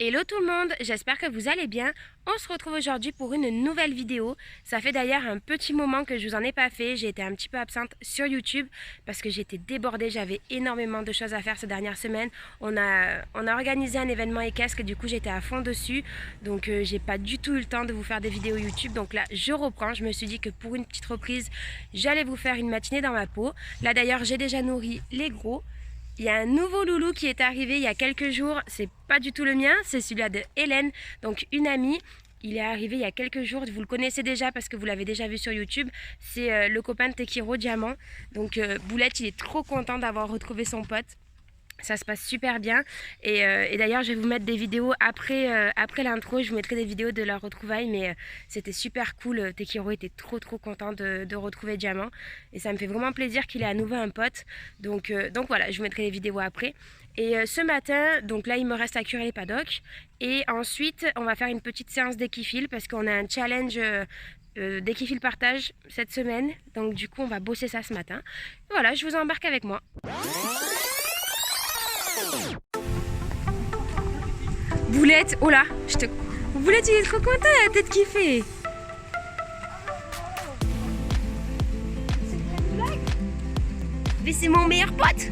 Hello tout le monde, j'espère que vous allez bien. On se retrouve aujourd'hui pour une nouvelle vidéo. Ça fait d'ailleurs un petit moment que je vous en ai pas fait. J'ai été un petit peu absente sur YouTube parce que j'étais débordée. J'avais énormément de choses à faire ces dernières semaines. On a organisé un événement équestre et du coup j'étais à fond dessus. Donc j'ai pas du tout eu le temps de vous faire des vidéos YouTube. Donc là je reprends. Je me suis dit que pour une petite reprise, j'allais vous faire une matinée dans ma peau. Là d'ailleurs j'ai déjà nourri les gros. Il y a un nouveau loulou qui est arrivé il y a quelques jours, c'est pas du tout le mien, c'est celui-là de Hélène, donc une amie. Il est arrivé il y a quelques jours, vous le connaissez déjà parce que vous l'avez déjà vu sur YouTube, c'est le copain de Tekiro Diamant. Donc Boulette, il est trop content d'avoir retrouvé son pote. Ça se passe super bien et d'ailleurs je vais vous mettre des vidéos après l'intro, je vous mettrai des vidéos de leur retrouvaille, mais c'était super cool. Tekiro était trop content de retrouver Diamant et ça me fait vraiment plaisir qu'il ait à nouveau un pote, donc voilà, je vous mettrai les vidéos après. Et ce matin, donc là il me reste à curer les paddocks et ensuite on va faire une petite séance d'équifile parce qu'on a un challenge d'équifile partage cette semaine, donc du coup on va bosser ça ce matin. Voilà, je vous embarque avec moi. Boulette, oh là, Boulette, il est trop content, la tête qu'il fait. Mais c'est mon meilleur pote.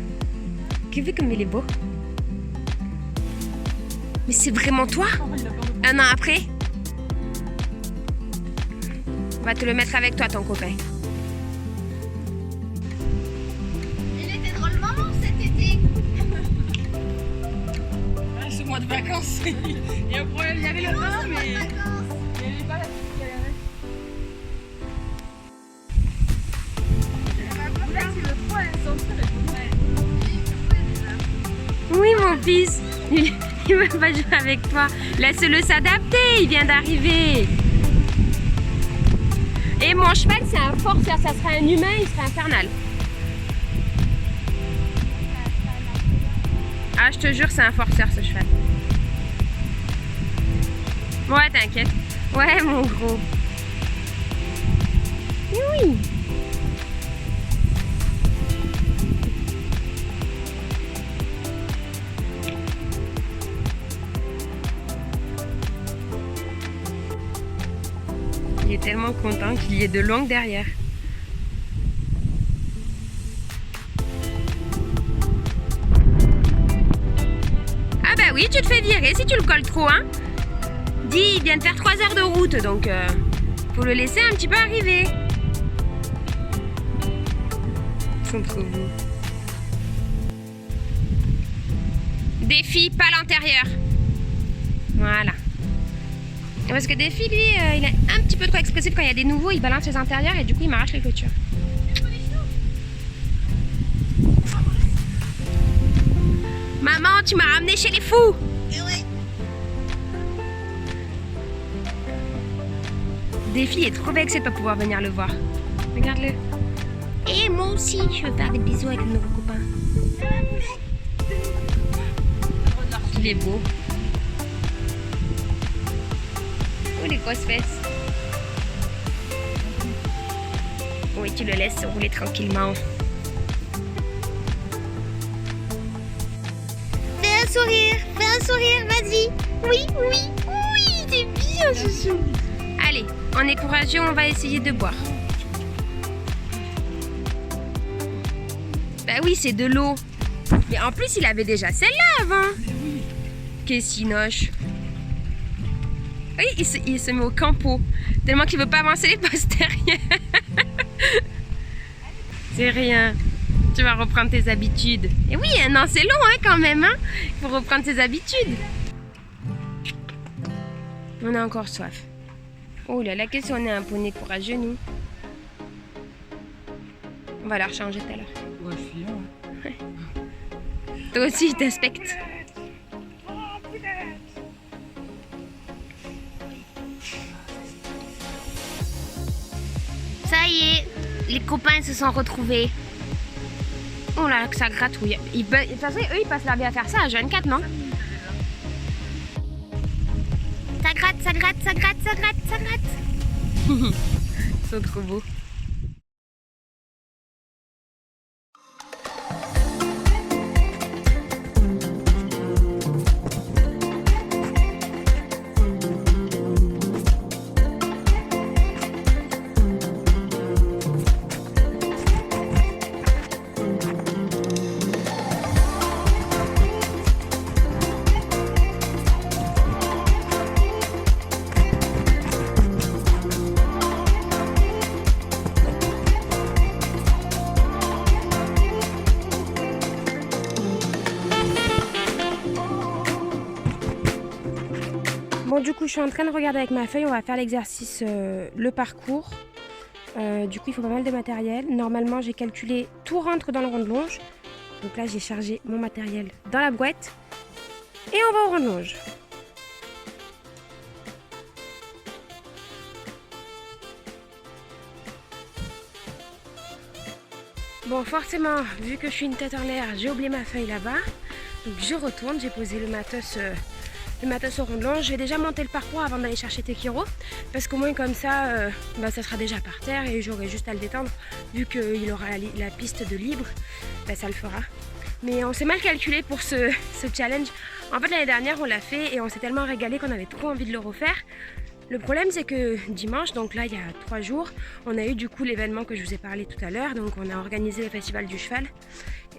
Tu vois comme il est beau. Mais c'est vraiment toi? Un an après? On va te le mettre avec toi, ton copain. Il était drôlement long cet été. Ce mois de vacances, il y a un problème, il y avait le vin, mais il n'y avait pas la petite qui allait avec. Oui, mon fils. Il veut pas jouer avec toi. Laisse-le s'adapter, il vient d'arriver. Et mon cheval, c'est un forceur. Ça serait un humain, il serait infernal. Ah, je te jure, c'est un forceur, ce cheval. Ouais, t'inquiète. Ouais, mon gros. Oui. Il est tellement content qu'il y ait de l'ongle derrière. Ah bah oui, tu te fais virer si tu le colles trop, hein. Dis, il vient de faire 3 heures de route, donc faut le laisser un petit peu arriver. Ils sont trop beaux. Défi, pas l'intérieur. Voilà. Parce que Défi, lui, il est un petit peu trop expressif quand il y a des nouveaux, il balance les intérieurs et du coup il m'arrache les clôtures. Maman, tu m'as ramené chez les fous. Défi est trop vexé de ne pas pouvoir venir le voir. Regarde-le. Et moi aussi, je veux faire des bisous avec le nouveau copain. Il est beau. Oh, les grosses fesses. Oui, tu le laisses rouler tranquillement. Fais un sourire, vas-y. Oui, c'est bien, chouchou. Allez, on est courageux, on va essayer de boire. Bah oui, c'est de l'eau. Mais en plus, il avait déjà celle-là avant. Qu'est-ce qu'il noche. Oui, il se met au campo. Tellement qu'il veut pas avancer les postérieurs. C'est rien. Tu vas reprendre tes habitudes. Et oui, non, c'est long hein, quand même. Hein. Il faut reprendre ses habitudes. On a encore soif. Oh là là, qu'est-ce qu'on est un poney courageux, nous. On va la rechanger tout à l'heure. Ouais, je suis bien. Ouais. Toi aussi, il t'inspecte. Ça y est, les copains se sont retrouvés. Oh là là, que ça gratouille. De toute façon, eux, ils passent leur vie à faire ça à Jeune 4, non? Ça gratte. Ils sont trop beaux. Bon, du coup, je suis en train de regarder avec ma feuille. On va faire l'exercice, le parcours. Du coup, il faut pas mal de matériel. Normalement, j'ai calculé tout rentre dans le rond de longe. Donc là, j'ai chargé mon matériel dans la boîte. Et on va au rond de longe. Bon, forcément, vu que je suis une tête en l'air, j'ai oublié ma feuille là-bas. Donc je retourne, j'ai posé le matos au rond de longe. Je vais déjà monter le parcours avant d'aller chercher Tekiro. Parce qu'au moins comme ça, ça sera déjà par terre et j'aurai juste à le détendre. Vu qu'il aura la piste de libre, ça le fera. Mais on s'est mal calculé pour ce challenge. En fait, l'année dernière, on l'a fait et on s'est tellement régalé qu'on avait trop envie de le refaire. Le problème, c'est que dimanche, donc là, il y a 3 jours, on a eu du coup l'événement que je vous ai parlé tout à l'heure. Donc, on a organisé le festival du cheval.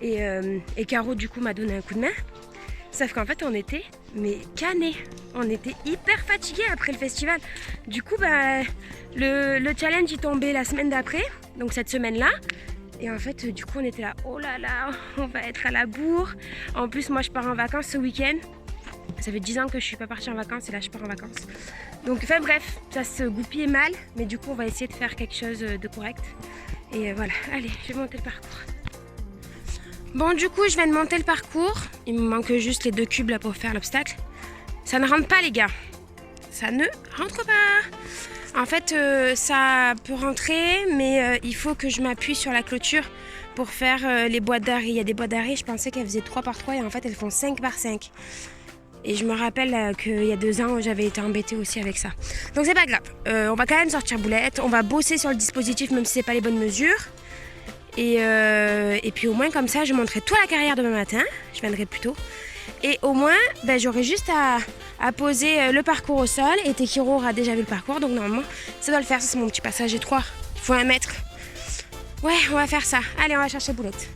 Et Caro, du coup, m'a donné un coup de main. Sauf qu'en fait, on était canés. On était hyper fatigués après le festival. Du coup, le challenge est tombé la semaine d'après, donc cette semaine-là. Et en fait, du coup, on était là, oh là là, on va être à la bourre. En plus, moi, je pars en vacances ce week-end. Ça fait 10 ans que je suis pas partie en vacances et là, je pars en vacances. Donc, enfin bref, ça se goupille mal. Mais du coup, on va essayer de faire quelque chose de correct. Et voilà, allez, je vais monter le parcours. Bon, du coup, je viens de monter le parcours. Il me manque juste les 2 cubes là pour faire l'obstacle. Ça ne rentre pas, les gars. Ça ne rentre pas. En fait, ça peut rentrer, mais il faut que je m'appuie sur la clôture pour faire les boîtes d'arrêt. Il y a des boîtes d'arrêt, je pensais qu'elles faisaient 3 par 3 et en fait, elles font 5 par 5. Et je me rappelle qu'il y a 2 ans, j'avais été embêtée aussi avec ça. Donc, c'est pas grave. On va quand même sortir boulette. On va bosser sur le dispositif, même si c'est pas les bonnes mesures. Et puis au moins comme ça je monterai tout à la carrière demain matin, je viendrai plus tôt. Et au moins j'aurai juste à poser le parcours au sol et Tekiro aura déjà vu le parcours, donc normalement ça doit le faire. Ça, c'est mon petit passage étroit, il faut 1 mètre. Ouais, on va faire ça, allez on va chercher Boulette.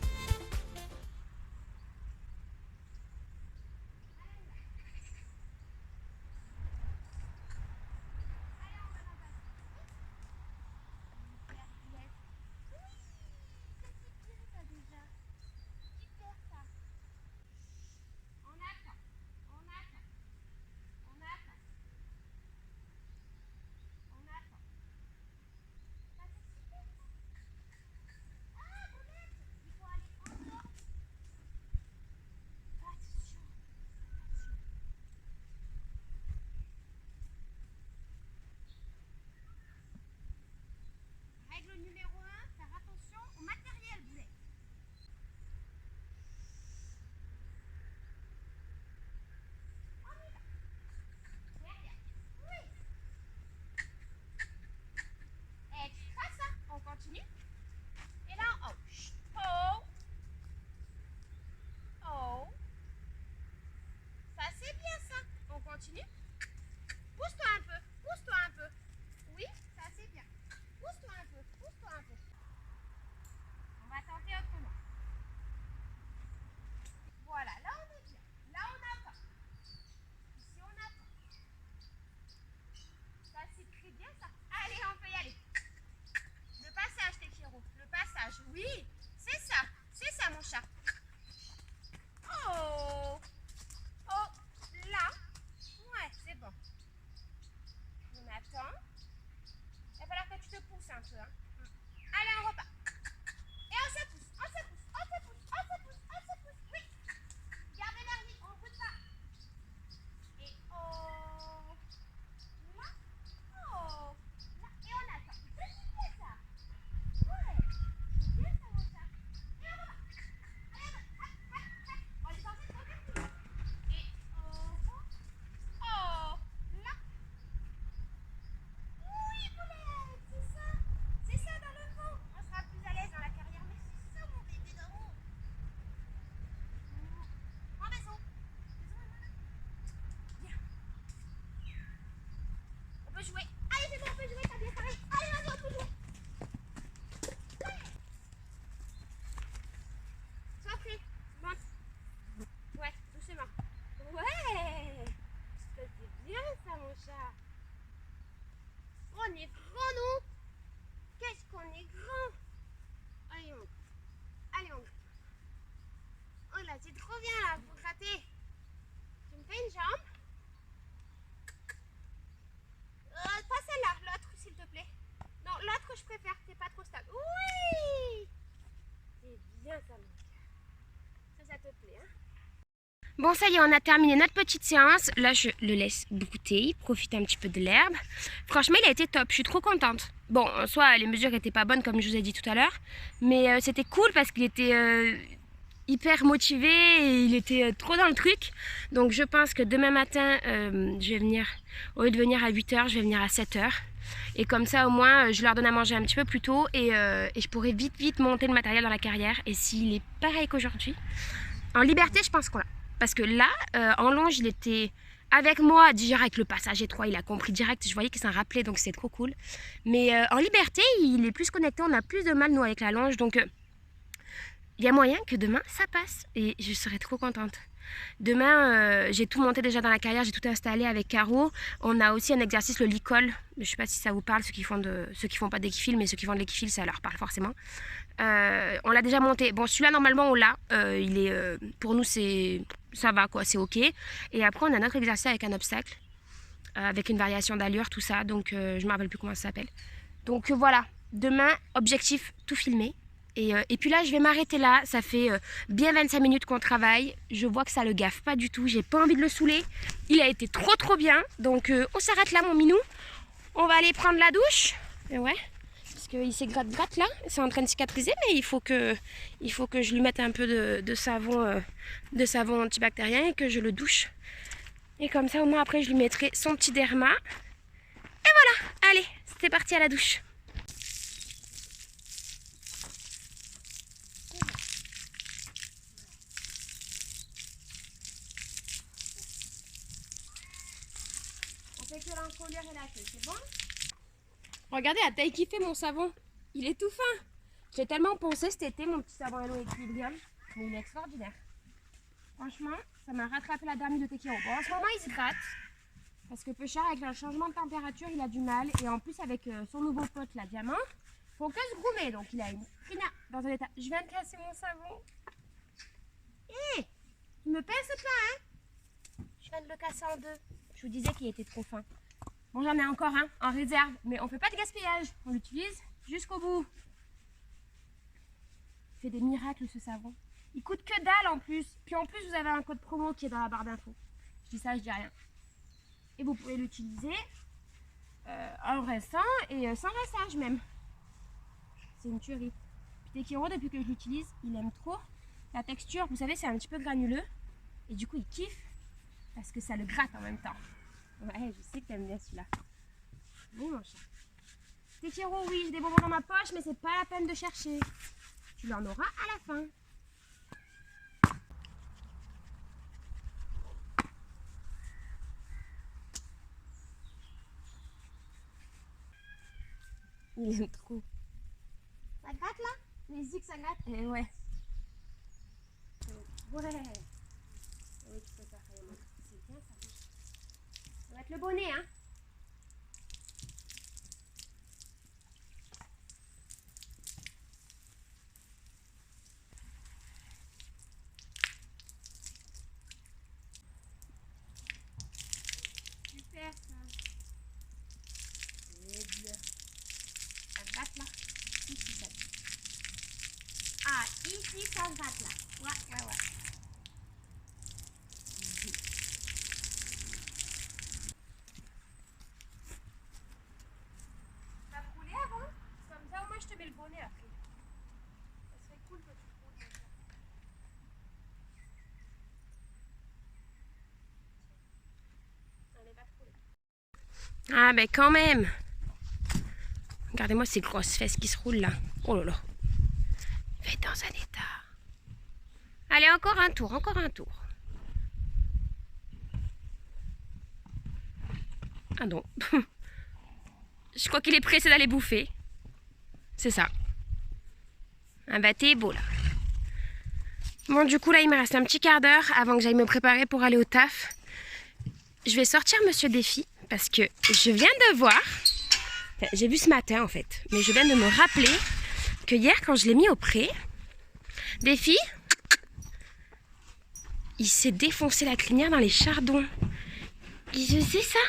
Bon, ça y est, on a terminé notre petite séance. Là, je le laisse brouter, il profite un petit peu de l'herbe. Franchement, il a été top, je suis trop contente. Bon, en soi, les mesures n'étaient pas bonnes, comme je vous ai dit tout à l'heure. Mais c'était cool parce qu'il était hyper motivé et il était trop dans le truc. Donc, je pense que demain matin, je vais venir, au lieu de venir à 8 h, je vais venir à 7 h. Et comme ça, au moins, je leur donne à manger un petit peu plus tôt et je pourrai vite monter le matériel dans la carrière. Et s'il est pareil qu'aujourd'hui, en liberté, je pense qu'on l'a. Parce que là, en longe, il était avec moi, direct, le passage étroit, il a compris direct. Je voyais qu'il s'en rappelait, donc c'est trop cool. Mais en liberté, il est plus connecté, on a plus de mal, nous, avec la longe. Donc, il y a moyen que demain, ça passe. Et je serai trop contente. Demain, j'ai tout monté déjà dans la carrière, j'ai tout installé avec Caro. On a aussi un exercice, le lit-col. Je ne sais pas si ça vous parle, ceux qui font pas d'équifil, mais ceux qui font de l'équifil, ça leur parle forcément. On l'a déjà monté. Bon, celui-là, normalement, on l'a. Pour nous, ça va, quoi, c'est ok. Et après, on a notre exercice avec un obstacle, avec une variation d'allure, tout ça. Donc, je ne me rappelle plus comment ça s'appelle. Donc, voilà. Demain, objectif, tout filmer. Et puis là, je vais m'arrêter là. Ça fait bien 25 minutes qu'on travaille. Je vois que ça le gaffe pas du tout. J'ai pas envie de le saouler. Il a été trop bien. Donc, on s'arrête là, mon minou. On va aller prendre la douche. Et ouais. Parce qu'il s'est gratte là. C'est en train de cicatriser. Mais il faut que je lui mette un peu de savon antibactérien et que je le douche. Et comme ça, au moins, après, je lui mettrai son petit derma. Et voilà. Allez, c'est parti à la douche. Que l'encolure et la queue, c'est bon? Regardez la taille qu'il fait mon savon. Il est tout fin. J'ai tellement poncé cet été mon petit savon Hello Equilibrium. Mais il est extraordinaire. Franchement, ça m'a rattrapé la dermite de Tekiro. Bon, en ce moment, il se gratte. Parce que Peuchard, avec le changement de température, il a du mal. Et en plus, avec son nouveau pote, la Diamant, faut que se groomer. Donc, il a une crina dans un état. Je viens de casser mon savon. Hé, il me pèse pas, hein? Je viens de le casser en deux. Je vous disais qu'il était trop fin. Bon, j'en ai encore un en réserve, mais on fait pas de gaspillage. On l'utilise jusqu'au bout. Il fait des miracles, ce savon. Il coûte que dalle en plus. Puis en plus, vous avez un code promo qui est dans la barre d'infos. Je dis ça, je dis rien. Et vous pouvez l'utiliser en restant et sans rinçage même. C'est une tuerie. Puis Tekiro, depuis que je l'utilise, il aime trop la texture. Vous savez, c'est un petit peu granuleux. Et du coup, il kiffe. Parce que ça le gratte en même temps. Ouais, je sais que t'aimes bien celui-là. Oui, mon chat. Tekiro, oui, j'ai des bonbons dans ma poche, mais c'est pas la peine de chercher. Tu l'en auras à la fin. Il aime trop. Ça gratte là? Les yeux que ça gratte? Eh ouais. Ouais. Oui, tu peux faire carrément. C'est bien ça. Ça va être le bonnet, hein. Super ça. C'est bien. Ça gratte là. Ici ça. Ah, ici ça gratte là. Ouais. Je te mets le bonnet après. Ça serait cool que tu roules comme ça. Ah ben quand même. Regardez-moi ces grosses fesses qui se roulent là. Oh là là. Il va être dans un état. Allez, encore un tour. Ah non. Je crois qu'il est pressé d'aller bouffer. C'est ça. Un bâté beau là. Bon, du coup là il me reste un petit quart d'heure avant que j'aille me préparer pour aller au taf. Je vais sortir Monsieur Défi parce que je viens de voir, enfin, j'ai vu ce matin en fait, mais je viens de me rappeler que hier quand je l'ai mis au pré, Défi, il s'est défoncé la crinière dans les chardons. Je sais ça?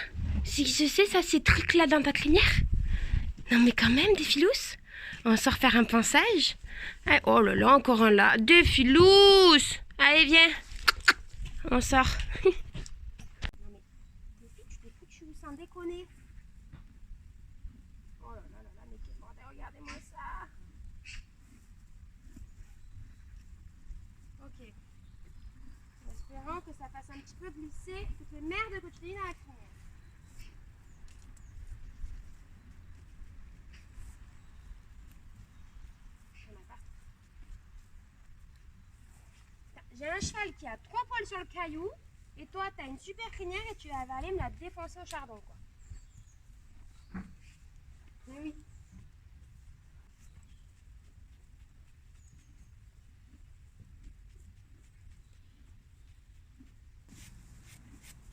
Je sais ça, ces trucs là dans ta crinière? Non mais quand même, Défilous, on sort faire un pansage. Oh là là, encore un là. Défilous! Allez, viens. On sort. Non mais, tu t'es foutu sans déconner. Oh là là là là, mais quel bordel, regardez-moi ça. Ok. En espérant que ça fasse un petit peu glisser toutes les merdes que tu t'es mis dans la crinière. J'ai un cheval qui a 3 poils sur le caillou et toi t'as une super crinière et tu vas aller me la défoncer au chardon quoi. Oui.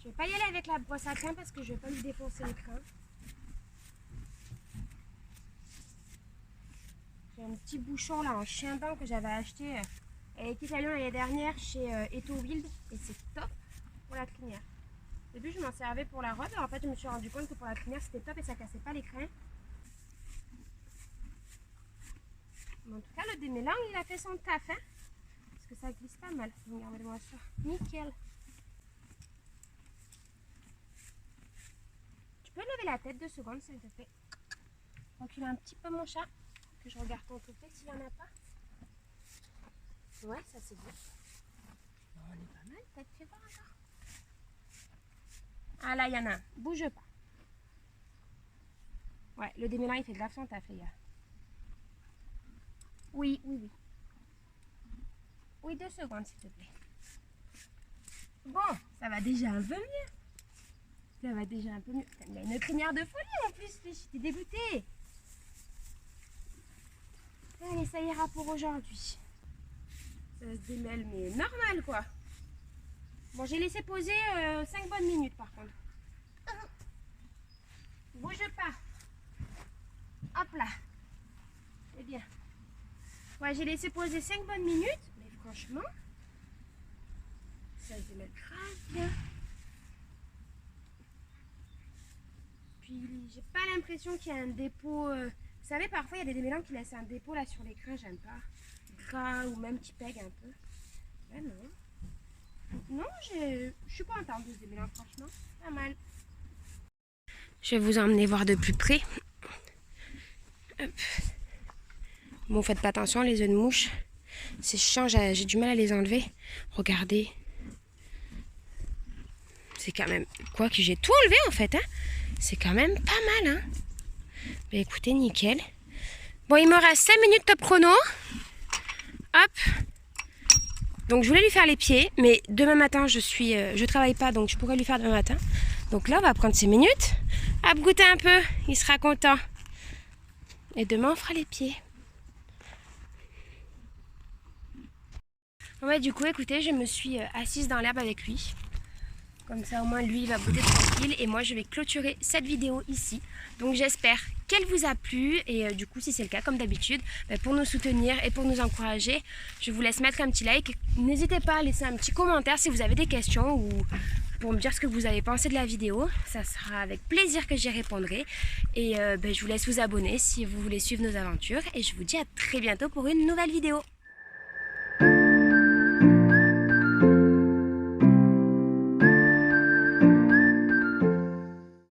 Je vais pas y aller avec la brosse à crins parce que je vais pas lui défoncer le crâne. J'ai un petit bouchon là en chien dent que j'avais acheté avec Italien l'année dernière chez Eto Wild et c'est top pour la crinière. Au début je m'en servais pour la robe et en fait je me suis rendu compte que pour la crinière c'était top et ça cassait pas les crins. Mais en tout cas le démêlant il a fait son taf hein, parce que ça glisse pas mal. Regardez-moi ça, nickel. Tu peux lever la tête 2 secondes s'il te plaît. Recule un petit peu mon chat, que je regarde ton toupet s'il n'y en a pas. Ouais, ça c'est bon. Bon, on est pas mal, peut-être fais voir encore. Ah là, il y en a un. Bouge pas. Ouais, le démêlant il fait grave son taf, les gars. Oui, oui, oui. Oui, 2 secondes, s'il te plaît. Bon, ça va déjà un peu mieux. Ça va déjà un peu mieux. Putain, il a une crinière de folie en plus, j'étais dégoûtée. Allez, ça ira pour aujourd'hui. Ça se démêle, mais normal quoi. Bon, j'ai laissé poser 5 bonnes minutes par contre. Bouge pas. Hop là. C'est bien. Ouais, j'ai laissé poser 5 bonnes minutes, mais franchement, ça se démêle grave bien. Puis, j'ai pas l'impression qu'il y a un dépôt. Vous savez, parfois, il y a des démêlants qui laissent un dépôt là sur l'écran, j'aime pas. Gras ou même qui pègue un peu. Ben non. Non, je suis pas contente de ce démêlant, franchement. Pas mal. Je vais vous emmener voir de plus près. Hop. Bon, faites pas attention, les œufs de mouche. C'est chiant, j'ai du mal à les enlever. Regardez. C'est quand même... Quoi que j'ai tout enlevé en fait, hein. C'est quand même pas mal, hein. Ben écoutez, nickel. Bon, il me reste 5 minutes top chrono. Hop. Donc je voulais lui faire les pieds, mais demain matin je travaille pas, donc je pourrais lui faire demain matin. Donc là on va prendre 6 minutes. Hop, goûter un peu, il sera content. Et demain on fera les pieds. Ouais, du coup écoutez, je me suis assise dans l'herbe avec lui. Comme ça au moins lui il va goûter tranquille et moi je vais clôturer cette vidéo ici. Donc j'espère qu'elle vous a plu et du coup si c'est le cas comme d'habitude, pour nous soutenir et pour nous encourager, je vous laisse mettre un petit like. N'hésitez pas à laisser un petit commentaire si vous avez des questions ou pour me dire ce que vous avez pensé de la vidéo. Ça sera avec plaisir que j'y répondrai. Et je vous laisse vous abonner si vous voulez suivre nos aventures et je vous dis à très bientôt pour une nouvelle vidéo.